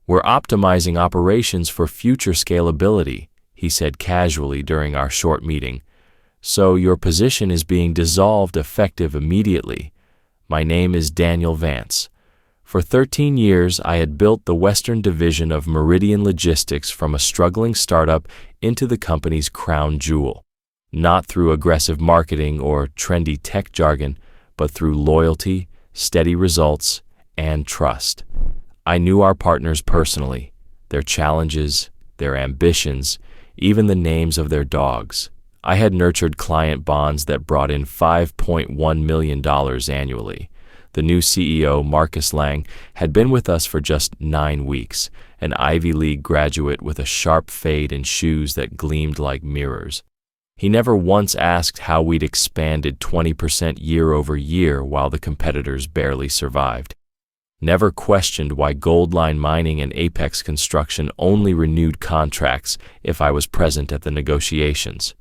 "We're optimizing operations for future scalability," he said casually during our short meeting. "So your position is being dissolved effective immediately. My name is Daniel Vance. For 13 years, I had built the Western Division of Meridian Logistics from a struggling startup into the company's crown jewel. Not through aggressive marketing or trendy tech jargon, but through loyalty, steady results, and trust. I knew our partners personally, their challenges, their ambitions, even the names of their dogs. I had nurtured client bonds that brought in $5.1 million annually. The new CEO, Marcus Lang, had been with us for just 9 weeks, an Ivy League graduate with a sharp fade and shoes that gleamed like mirrors. He never once asked how we'd expanded 20% year over year while the competitors barely survived. Never questioned why Goldline Mining and Apex Construction only renewed contracts if I was present at the negotiations.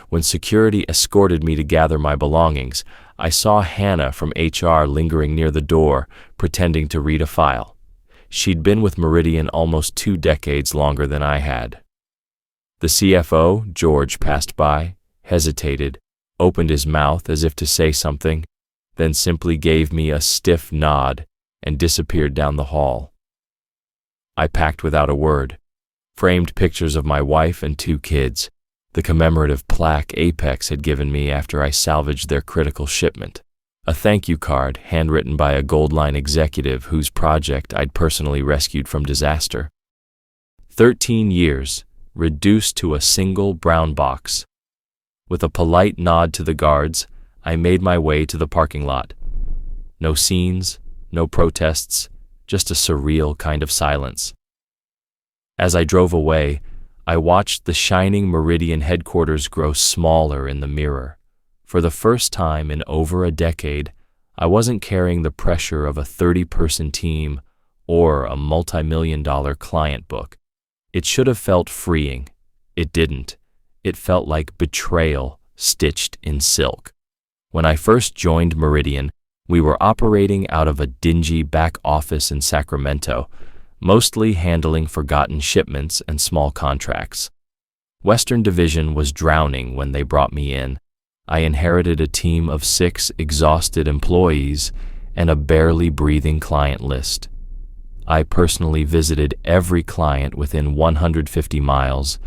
When security escorted me to gather my belongings, I saw Hannah from HR lingering near the door, pretending to read a file. She'd been with Meridian almost 2 decades longer than I had. The CFO, George, passed by, hesitated, opened his mouth as if to say something, then simply gave me a stiff nod and disappeared down the hall. I packed without a word. Framed pictures of my wife and 2 kids, the commemorative plaque Apex had given me after I salvaged their critical shipment. A thank you card handwritten by a Goldline executive whose project I'd personally rescued from disaster. 13 years, reduced to a single brown box. With a polite nod to the guards, I made my way to the parking lot. No scenes, no protests, just a surreal kind of silence. As I drove away, I watched the shining Meridian headquarters grow smaller in the mirror. For the first time in over a decade, I wasn't carrying the pressure of a 30-person team or a multi-million-dollar client book. It should have felt freeing. It didn't. It felt like betrayal stitched in silk. When I first joined Meridian, we were operating out of a dingy back office in Sacramento, mostly handling forgotten shipments and small contracts. Western Division was drowning when they brought me in. I inherited a team of 6 exhausted employees and a barely breathing client list. I personally visited every client within 150 miles,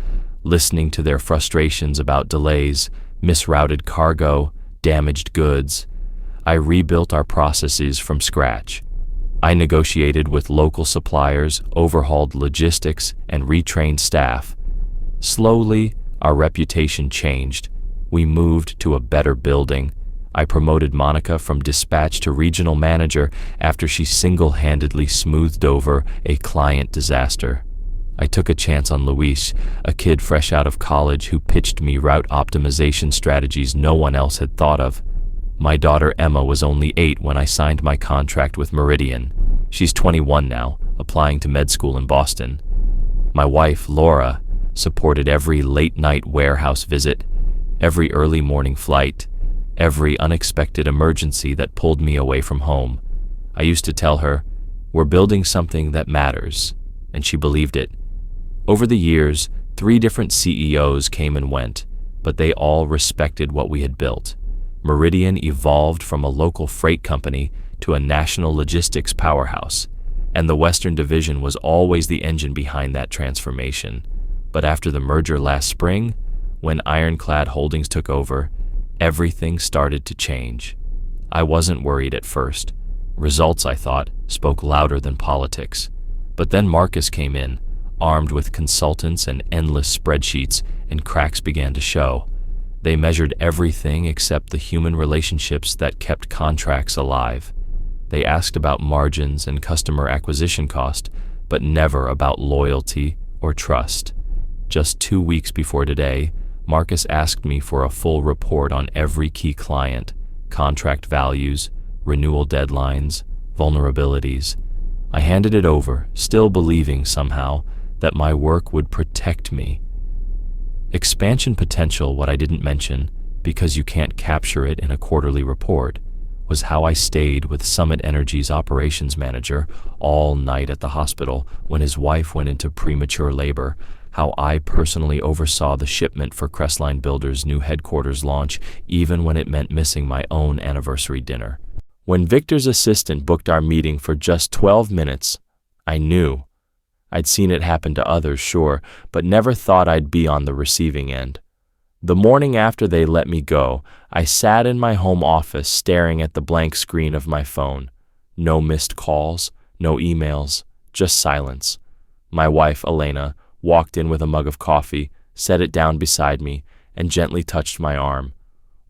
listening to their frustrations about delays, misrouted cargo, damaged goods. I rebuilt our processes from scratch. I negotiated with local suppliers, overhauled logistics, and retrained staff. Slowly, our reputation changed. We moved to a better building. I promoted Monica from dispatch to regional manager after she single-handedly smoothed over a client disaster. I took a chance on Luis, a kid fresh out of college who pitched me route optimization strategies no one else had thought of. My daughter Emma was only 8 when I signed my contract with Meridian. She's 21 now, applying to med school in Boston. My wife, Laura, supported every late-night warehouse visit, every early morning flight, every unexpected emergency that pulled me away from home. I used to tell her, "We're building something that matters," and she believed it. Over the years, 3 different CEOs came and went, but they all respected what we had built. Meridian evolved from a local freight company to a national logistics powerhouse, and the Western Division was always the engine behind that transformation. But after the merger last spring, when Ironclad Holdings took over, everything started to change. I wasn't worried at first. Results, I thought, spoke louder than politics. But then Marcus came in, armed with consultants and endless spreadsheets, and cracks began to show. They measured everything except the human relationships that kept contracts alive. They asked about margins and customer acquisition cost, but never about loyalty or trust. Just 2 weeks before today, Marcus asked me for a full report on every key client, contract values, renewal deadlines, vulnerabilities. I handed it over, still believing somehow that my work would protect me. Expansion potential, what I didn't mention, because you can't capture it in a quarterly report, was how I stayed with Summit Energy's operations manager all night at the hospital when his wife went into premature labor, how I personally oversaw the shipment for Crestline Builders' new headquarters launch, even when it meant missing my own anniversary dinner. When Victor's assistant booked our meeting for just 12 minutes, I knew. I'd seen it happen to others, sure, but never thought I'd be on the receiving end. The morning after they let me go, I sat in my home office staring at the blank screen of my phone. No missed calls, no emails, just silence. My wife, Elena, walked in with a mug of coffee, set it down beside me, and gently touched my arm.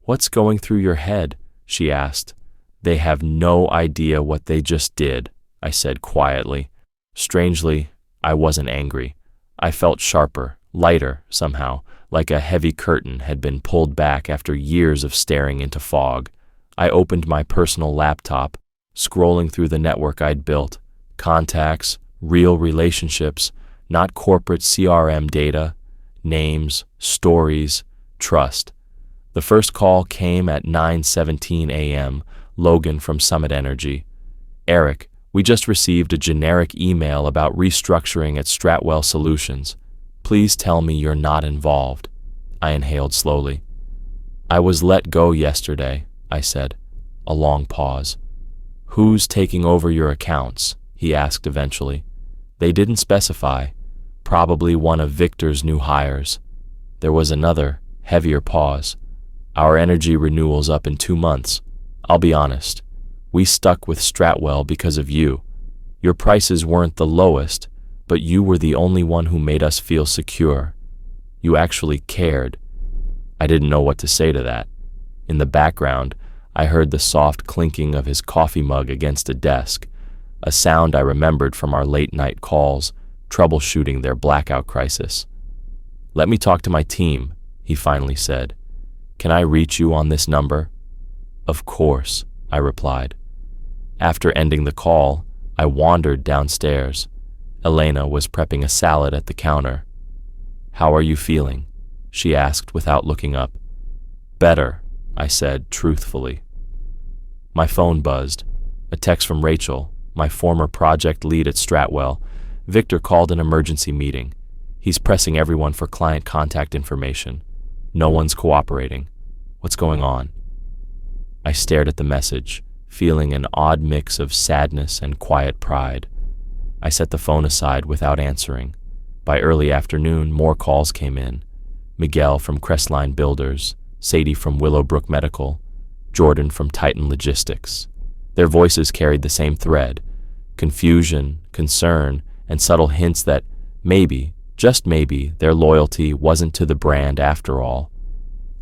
"What's going through your head?" she asked. "They have no idea what they just did," I said quietly. Strangely, I wasn't angry. I felt sharper, lighter, somehow, like a heavy curtain had been pulled back after years of staring into fog. I opened my personal laptop, scrolling through the network I'd built. Contacts, real relationships, not corporate CRM data, names, stories, trust. The first call came at 9:17 a.m., Logan from Summit Energy. "Eric, we just received a generic email about restructuring at Stratwell Solutions. Please tell me you're not involved." I inhaled slowly. "I was let go yesterday," I said. A long pause. "Who's taking over your accounts?" he asked eventually. They didn't specify. Probably one of Victor's new hires. There was another, heavier pause. "Our energy renewal's up in 2 months. I'll be honest. We stuck with Stratwell because of you. Your prices weren't the lowest, but you were the only one who made us feel secure. You actually cared." I didn't know what to say to that. In the background, I heard the soft clinking of his coffee mug against a desk, a sound I remembered from our late-night calls, troubleshooting their blackout crisis. "Let me talk to my team," he finally said. "Can I reach you on this number?" "Of course," I replied. After ending the call, I wandered downstairs. Elena was prepping a salad at the counter. "How are you feeling?" she asked without looking up. "Better," I said truthfully. My phone buzzed. A text from Rachel, my former project lead at Stratwell. "Victor called an emergency meeting. He's pressing everyone for client contact information. No one's cooperating. What's going on?" I stared at the message, feeling an odd mix of sadness and quiet pride. I set the phone aside without answering. By early afternoon, more calls came in. Miguel from Crestline Builders, Sadie from Willowbrook Medical, Jordan from Titan Logistics. Their voices carried the same thread: confusion, concern, and subtle hints that maybe, just maybe, their loyalty wasn't to the brand after all.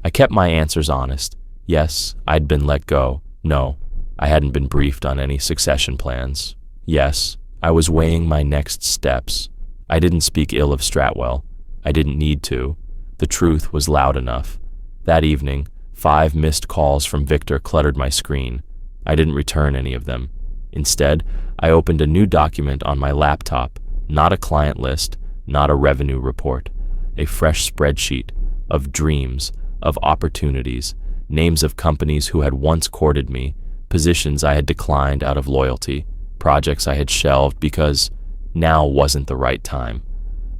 I kept my answers honest. Yes, I'd been let go. No, I hadn't been briefed on any succession plans. Yes, I was weighing my next steps. I didn't speak ill of Stratwell. I didn't need to. The truth was loud enough. That evening, 5 missed calls from Victor cluttered my screen. I didn't return any of them. Instead, I opened a new document on my laptop, not a client list, not a revenue report, a fresh spreadsheet of dreams, of opportunities, names of companies who had once courted me, positions I had declined out of loyalty, projects I had shelved because now wasn't the right time.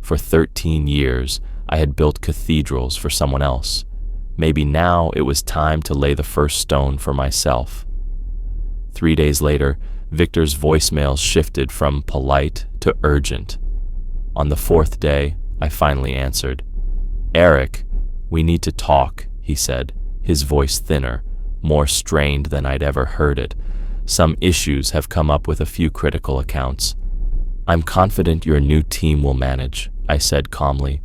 For 13 years, I had built cathedrals for someone else. Maybe now it was time to lay the first stone for myself. 3 days later, Victor's voicemails shifted from polite to urgent. On the 4th day, I finally answered. "Eric, we need to talk," he said, his voice thinner, more strained than I'd ever heard it. "Some issues have come up with a few critical accounts." "I'm confident your new team will manage," I said calmly.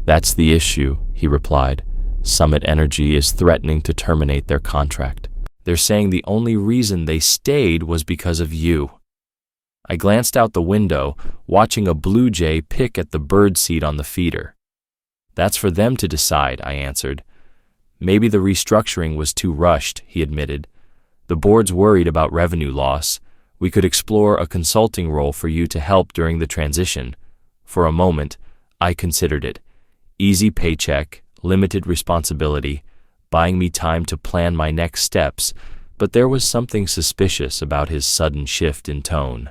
"That's the issue," he replied. "Summit Energy is threatening to terminate their contract. They're saying the only reason they stayed was because of you." I glanced out the window, watching a blue jay pick at the bird seed on the feeder. "That's for them to decide," I answered. "Maybe the restructuring was too rushed," he admitted. "The board's worried about revenue loss. We could explore a consulting role for you to help during the transition." For a moment, I considered it. Easy paycheck, limited responsibility, buying me time to plan my next steps, but there was something suspicious about his sudden shift in tone.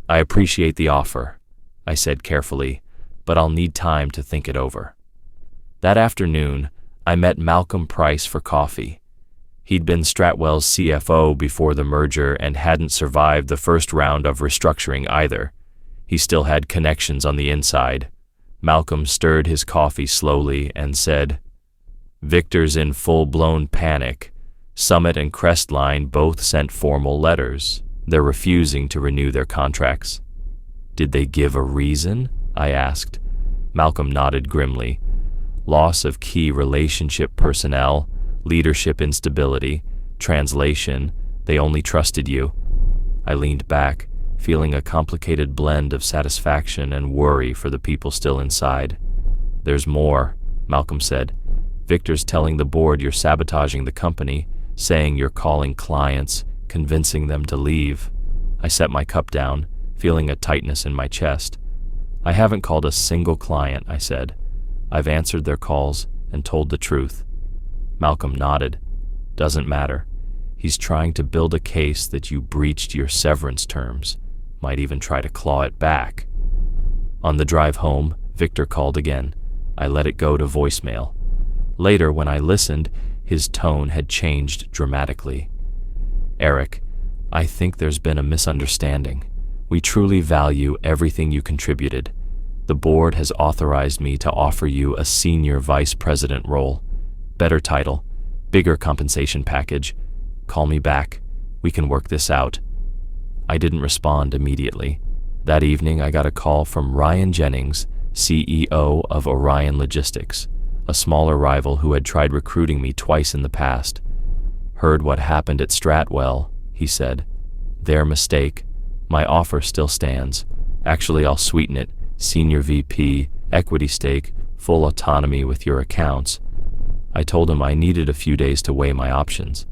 "I appreciate the offer," I said carefully, "but I'll need time to think it over." That afternoon, I met Malcolm Price for coffee. He'd been Stratwell's CFO before the merger and hadn't survived the first round of restructuring either. He still had connections on the inside. Malcolm stirred his coffee slowly and said, "Victor's in full-blown panic. Summit and Crestline both sent formal letters. They're refusing to renew their contracts." "Did they give a reason?" I asked. Malcolm nodded grimly. "Loss of key relationship personnel, leadership instability, translation, they only trusted you." I leaned back, feeling a complicated blend of satisfaction and worry for the people still inside. "There's more," Malcolm said. "Victor's telling the board you're sabotaging the company, saying you're calling clients, convincing them to leave." I set my cup down, feeling a tightness in my chest. "I haven't called a single client," I said. "I've answered their calls and told the truth." Malcolm nodded. "Doesn't matter. He's trying to build a case that you breached your severance terms. Might even try to claw it back." On the drive home, Victor called again. I let it go to voicemail. Later, when I listened, his tone had changed dramatically. "Eric, I think there's been a misunderstanding. We truly value everything you contributed. The board has authorized me to offer you a senior vice president role. Better title, bigger compensation package. Call me back. We can work this out." I didn't respond immediately. That evening, I got a call from Ryan Jennings, CEO of Orion Logistics, a smaller rival who had tried recruiting me twice in the past. "Heard what happened at Stratwell," he said. "Their mistake. My offer still stands. Actually, I'll sweeten it. Senior VP, equity stake, full autonomy with your accounts." I told him I needed a few days to weigh my options.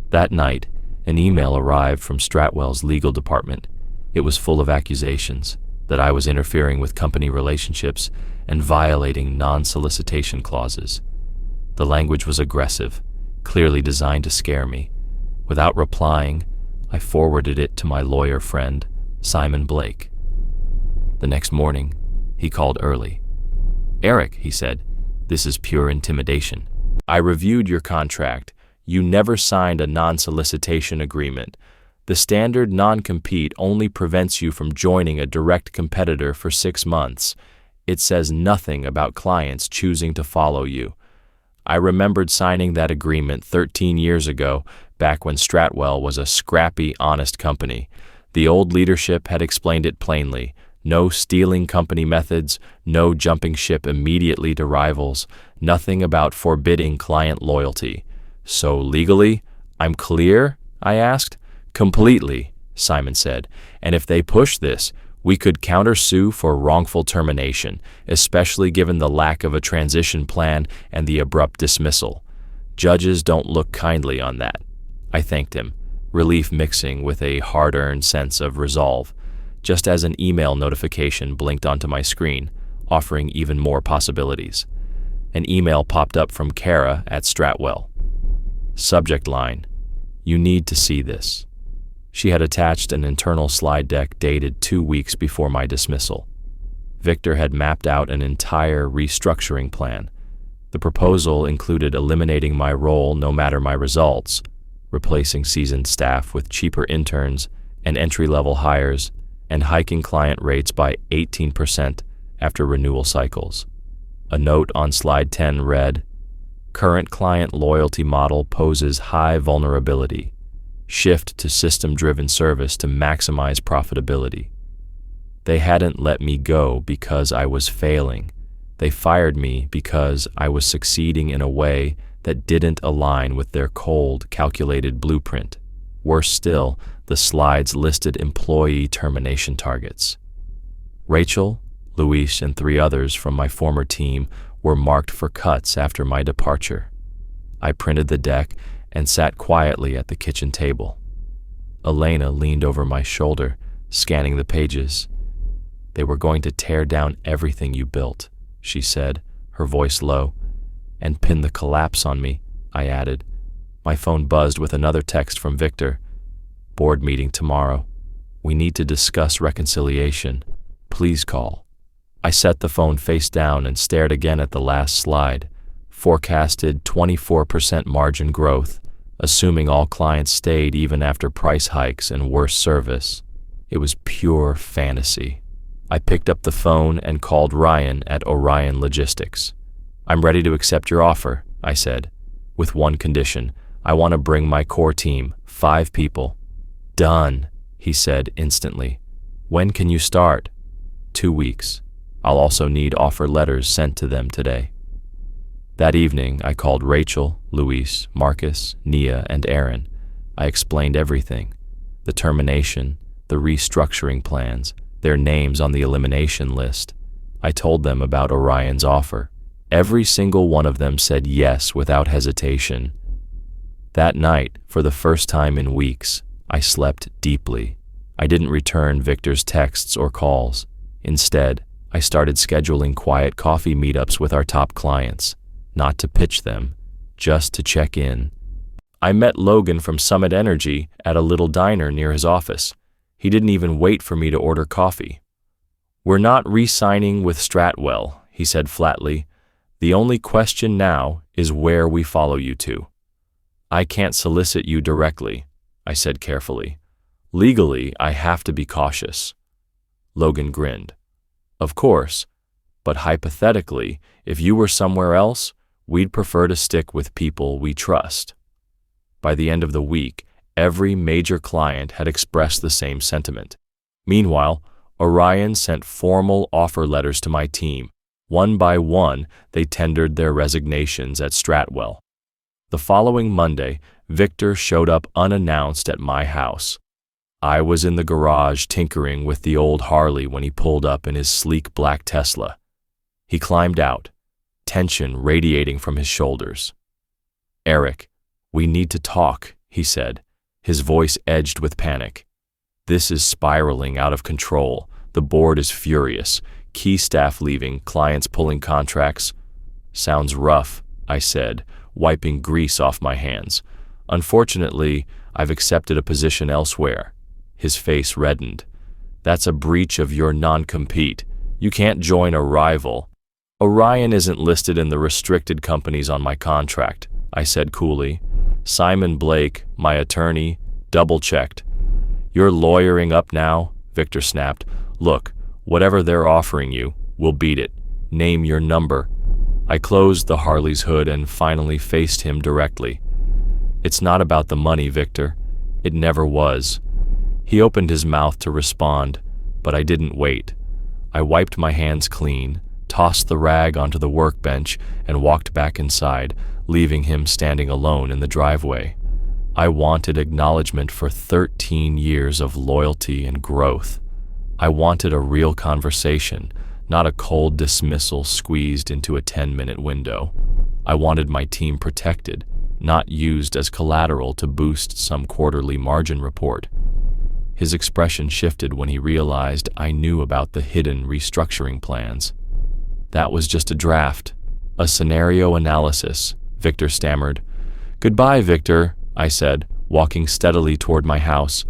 That night, an email arrived from Stratwell's legal department. It was full of accusations that I was interfering with company relationships and violating non-solicitation clauses. The language was aggressive, clearly designed to scare me. Without replying, I forwarded it to my lawyer friend, Simon Blake. The next morning, he called early. "Eric," he said, "this is pure intimidation. I reviewed your contract. You never signed a non-solicitation agreement. The standard non-compete only prevents you from joining a direct competitor for 6 months. It says nothing about clients choosing to follow you. I remembered signing that agreement 13 years ago, back when Stratwell was a scrappy, honest company. The old leadership had explained it plainly. No stealing company methods, no jumping ship immediately to rivals, nothing about forbidding client loyalty. So legally, I'm clear?" I asked. "Completely," Simon said. "And if they push this, we could countersue for wrongful termination, especially given the lack of a transition plan and the abrupt dismissal. Judges don't look kindly on that." I thanked him, relief mixing with a hard-earned sense of resolve, just as an email notification blinked onto my screen, offering even more possibilities. An email popped up from Kara at Stratwell. Subject line, "You need to see this." She had attached an internal slide deck dated 2 weeks before my dismissal. Victor had mapped out an entire restructuring plan. The proposal included eliminating my role no matter my results, replacing seasoned staff with cheaper interns and entry-level hires, and hiking client rates by 18% after renewal cycles. A note on slide 10 read, "Current client loyalty model poses high vulnerability. Shift to system-driven service to maximize profitability." They hadn't let me go because I was failing. They fired me because I was succeeding in a way that didn't align with their cold, calculated blueprint. Worse still, the slides listed employee termination targets. Rachel, Luis, and 3 others from my former team were marked for cuts after my departure. I printed the deck and sat quietly at the kitchen table. Elena leaned over my shoulder, scanning the pages. "They were going to tear down everything you built," she said, her voice low. "And pin the collapse on me," I added. My phone buzzed with another text from Victor. Board meeting tomorrow. We need to discuss reconciliation. Please call. I set the phone face down and stared again at the last slide. Forecasted 24% margin growth, assuming all clients stayed even after price hikes and worse service. It was pure fantasy. I picked up the phone and called Ryan at Orion Logistics. I'm ready to accept your offer, I said, with one condition. I want to bring my core team, 5 people. Done, he said instantly. When can you start? 2 weeks. I'll also need offer letters sent to them today. That evening, I called Rachel, Luis, Marcus, Nia, and Aaron. I explained everything. The termination, the restructuring plans, their names on the elimination list. I told them about Orion's offer. Every single one of them said yes without hesitation. That night, for the first time in weeks, I slept deeply. I didn't return Victor's texts or calls. Instead, I started scheduling quiet coffee meetups with our top clients, not to pitch them, just to check in. I met Logan from Summit Energy at a little diner near his office. He didn't even wait for me to order coffee. We're not re-signing with Stratwell, he said flatly. The only question now is where we follow you to. I can't solicit you directly, I said carefully. Legally, I have to be cautious. Logan grinned. Of course, but hypothetically, if you were somewhere else, we'd prefer to stick with people we trust. By the end of the week, every major client had expressed the same sentiment. Meanwhile, Orion sent formal offer letters to my team. One by one, they tendered their resignations at Stratwell. The following Monday, Victor showed up unannounced at my house. I was in the garage tinkering with the old Harley when he pulled up in his sleek black Tesla. He climbed out, tension radiating from his shoulders. Eric, we need to talk, he said, his voice edged with panic. This is spiraling out of control. The board is furious. Key staff leaving, clients pulling contracts. Sounds rough, I said, wiping grease off my hands. Unfortunately, I've accepted a position elsewhere. His face reddened. That's a breach of your non-compete. You can't join a rival. Orion isn't listed in the restricted companies on my contract, I said coolly. Simon Blake, my attorney, double-checked. You're lawyering up now? Victor snapped. Look, whatever they're offering you, we'll beat it. Name your number. I closed the Harley's hood and finally faced him directly. It's not about the money, Victor. It never was. He opened his mouth to respond, but I didn't wait. I wiped my hands clean, tossed the rag onto the workbench, and walked back inside, leaving him standing alone in the driveway. I wanted acknowledgement for 13 years of loyalty and growth. I wanted a real conversation, not a cold dismissal squeezed into a 10-minute window. I wanted my team protected, not used as collateral to boost some quarterly margin report. His expression shifted when he realized I knew about the hidden restructuring plans. That was just a draft, a scenario analysis, Victor stammered. Goodbye, Victor, I said, walking steadily toward my house.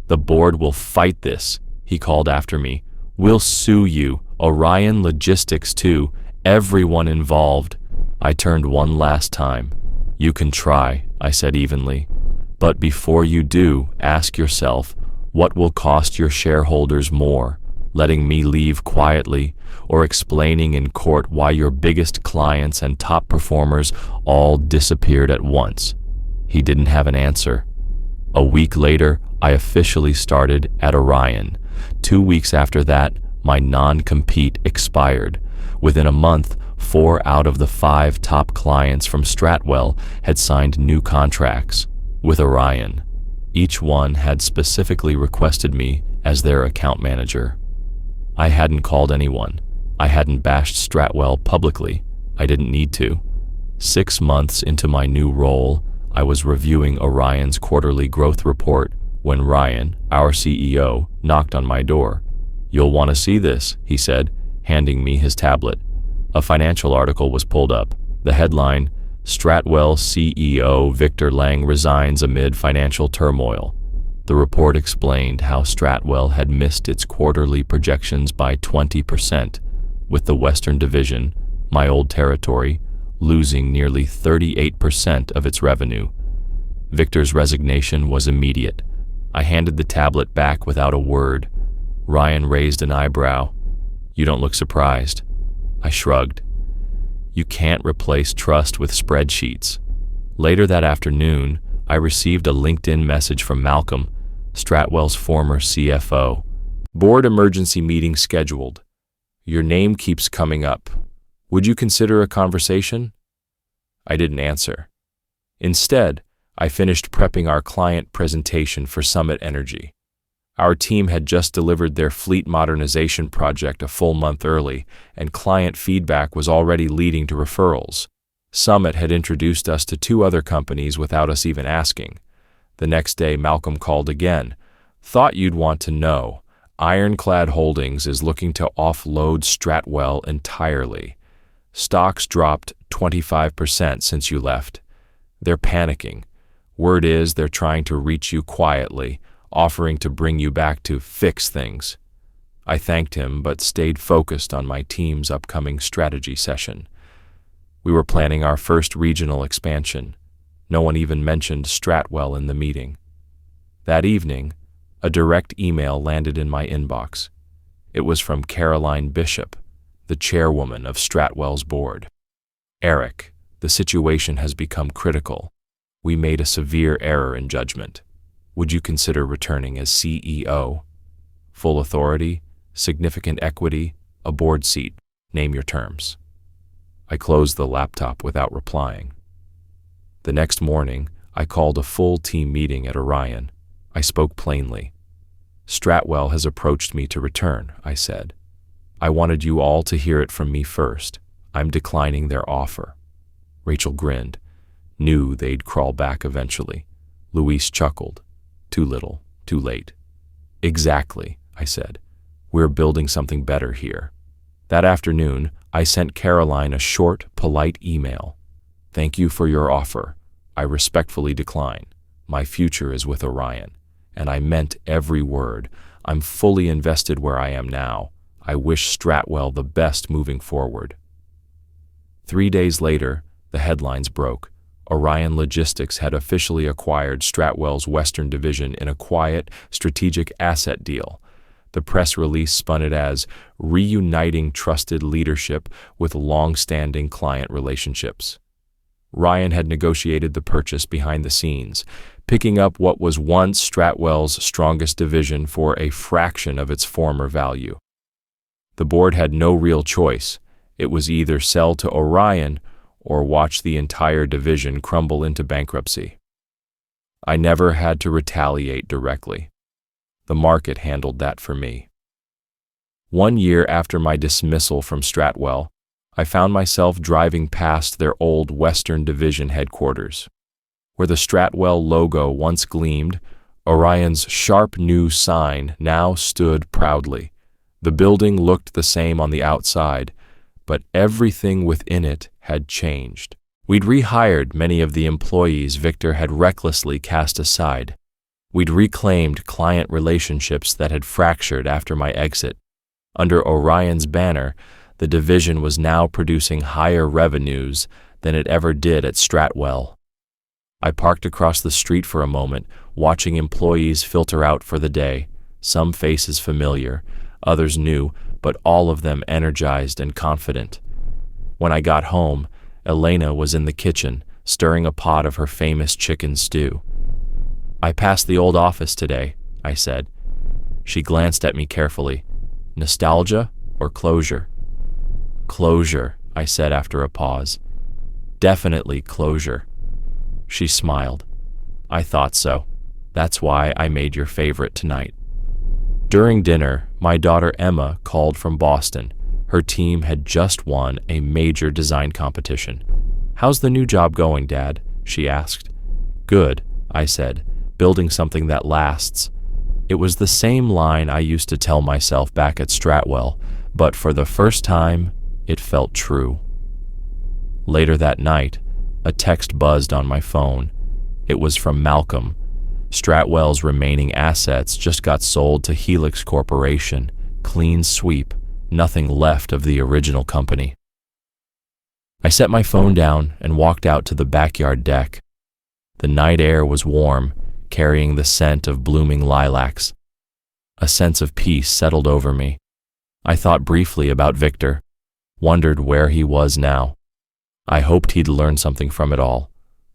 The board will fight this, he called after me. We'll sue you, Orion Logistics too, everyone involved. I turned one last time. You can try, I said evenly. But before you do, ask yourself, what will cost your shareholders more, letting me leave quietly or explaining in court why your biggest clients and top performers all disappeared at once? He didn't have an answer. A week later, I officially started at Orion. 2 weeks after that, my non-compete expired. Within a month, 4 out of the 5 top clients from Stratwell had signed new contracts with Orion. Each one had specifically requested me as their account manager. I hadn't called anyone. I hadn't bashed Stratwell publicly. I didn't need to. 6 months into my new role, I was reviewing Orion's quarterly growth report when Ryan, our CEO, knocked on my door. You'll want to see this, he said, handing me his tablet. A financial article was pulled up. The headline, Stratwell CEO Victor Lang resigns amid financial turmoil. The report explained how Stratwell had missed its quarterly projections by 20%, with the Western Division, my old territory, losing nearly 38% of its revenue. Victor's resignation was immediate. I handed the tablet back without a word. Ryan raised an eyebrow. "You don't look surprised." I shrugged. You can't replace trust with spreadsheets. Later that afternoon, I received a LinkedIn message from Malcolm, Stratwell's former CFO. "Board emergency meeting scheduled. Your name keeps coming up. Would you consider a conversation?" I didn't answer. Instead, I finished prepping our client presentation for Summit Energy. Our team had just delivered their fleet modernization project a full month early, and client feedback was already leading to referrals. Summit had introduced us to 2 other companies without us even asking. The next day, Malcolm called again. "Thought you'd want to know. Ironclad Holdings is looking to offload Stratwell entirely. Stocks dropped 25% since you left. They're panicking. Word is they're trying to reach you quietly, offering to bring you back to fix things." I thanked him, but stayed focused on my team's upcoming strategy session. We were planning our first regional expansion. No one even mentioned Stratwell in the meeting. That evening, a direct email landed in my inbox. It was from Caroline Bishop, the chairwoman of Stratwell's board. "Eric, the situation has become critical. We made a severe error in judgment. Would you consider returning as CEO? Full authority, significant equity, a board seat. Name your terms." I closed the laptop without replying. The next morning, I called a full team meeting at Orion. I spoke plainly. "Stratwell has approached me to return," I said. "I wanted you all to hear it from me first. I'm declining their offer." Rachel grinned. Knew they'd crawl back eventually. Luis chuckled. "Too little, too late." "Exactly," I said. "We're building something better here." That afternoon, I sent Caroline a short, polite email. "Thank you for your offer. I respectfully decline. My future is with Orion." And I meant every word. I'm fully invested where I am now. I wish Stratwell the best moving forward. 3 days later, the headlines broke. Orion Logistics had officially acquired Stratwell's Western Division in a quiet, strategic asset deal. The press release spun it as reuniting trusted leadership with long-standing client relationships. Ryan had negotiated the purchase behind the scenes, picking up what was once Stratwell's strongest division for a fraction of its former value. The board had no real choice. It was either sell to Orion or watch the entire division crumble into bankruptcy. I never had to retaliate directly. The market handled that for me. 1 year after my dismissal from Stratwell, I found myself driving past their old Western Division headquarters. Where the Stratwell logo once gleamed, Orion's sharp new sign now stood proudly. The building looked the same on the outside, but everything within it had changed. We'd rehired many of the employees Victor had recklessly cast aside. We'd reclaimed client relationships that had fractured after my exit. Under Orion's banner, the division was now producing higher revenues than it ever did at Stratwell. I parked across the street for a moment, watching employees filter out for the day, some faces familiar, others new, but all of them energized and confident. When I got home, Elena was in the kitchen, stirring a pot of her famous chicken stew. "I passed the old office today," I said. She glanced at me carefully. "Nostalgia or closure?" "Closure," I said after a pause. "Definitely closure." She smiled. "I thought so. That's why I made your favorite tonight." During dinner, my daughter Emma called from Boston. Her team had just won a major design competition. "How's the new job going, Dad?" she asked. "Good," I said, "building something that lasts." It was the same line I used to tell myself back at Stratwell, but for the first time, it felt true. Later that night, A text buzzed on my phone. It was from Malcolm. Stratwell's remaining assets just got sold to Helix Corporation. Clean sweep, nothing left of the original company. I set my phone down and walked out to the backyard deck. The night air was warm, carrying the scent of blooming lilacs. A sense of peace settled over me. I thought briefly about Victor, wondered where he was now. I hoped he'd learn something from it all,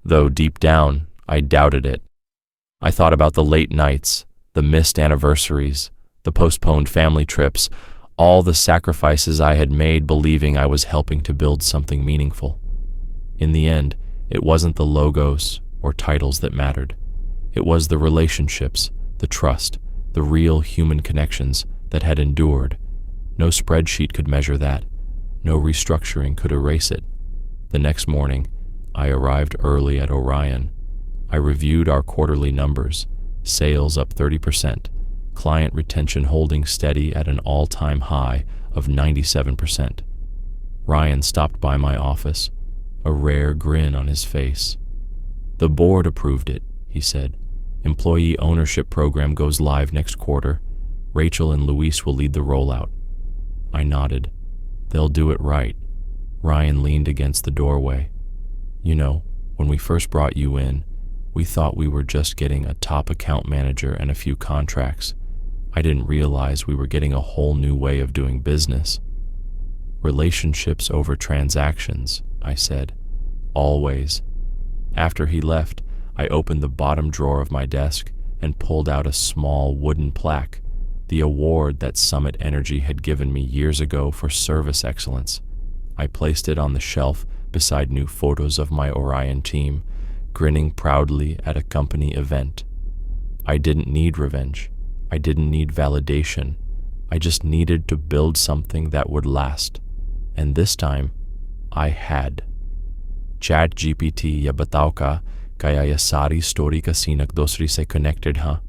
though deep down, I doubted it. I thought about the late nights, the missed anniversaries, the postponed family trips, all the sacrifices I had made believing I was helping to build something meaningful. In the end, it wasn't the logos or titles that mattered. It was the relationships, the trust, the real human connections that had endured. No spreadsheet could measure that. No restructuring could erase it. The next morning, I arrived early at Orion. I reviewed our quarterly numbers, sales up 30%, client retention holding steady at an all-time high of 97%. Ryan stopped by my office, a rare grin on his face. "The board approved it," he said. "Employee ownership program goes live next quarter. Rachel and Luis will lead the rollout." I nodded. "They'll do it right." Ryan leaned against the doorway. "You know, when we first brought you in, we thought we were just getting a top account manager and a few contracts. I didn't realize we were getting a whole new way of doing business." "Relationships over transactions," I said. "Always." After he left, I opened the bottom drawer of my desk and pulled out a small wooden plaque, the award that Summit Energy had given me years ago for service excellence. I placed it on the shelf beside new photos of my Orion team, grinning proudly at a company event. I didn't need revenge. I didn't need validation. I just needed to build something that would last. And this time, I had. ChatGPT ya batao ka kaya ya sari story kasi nagdosri se connected ha?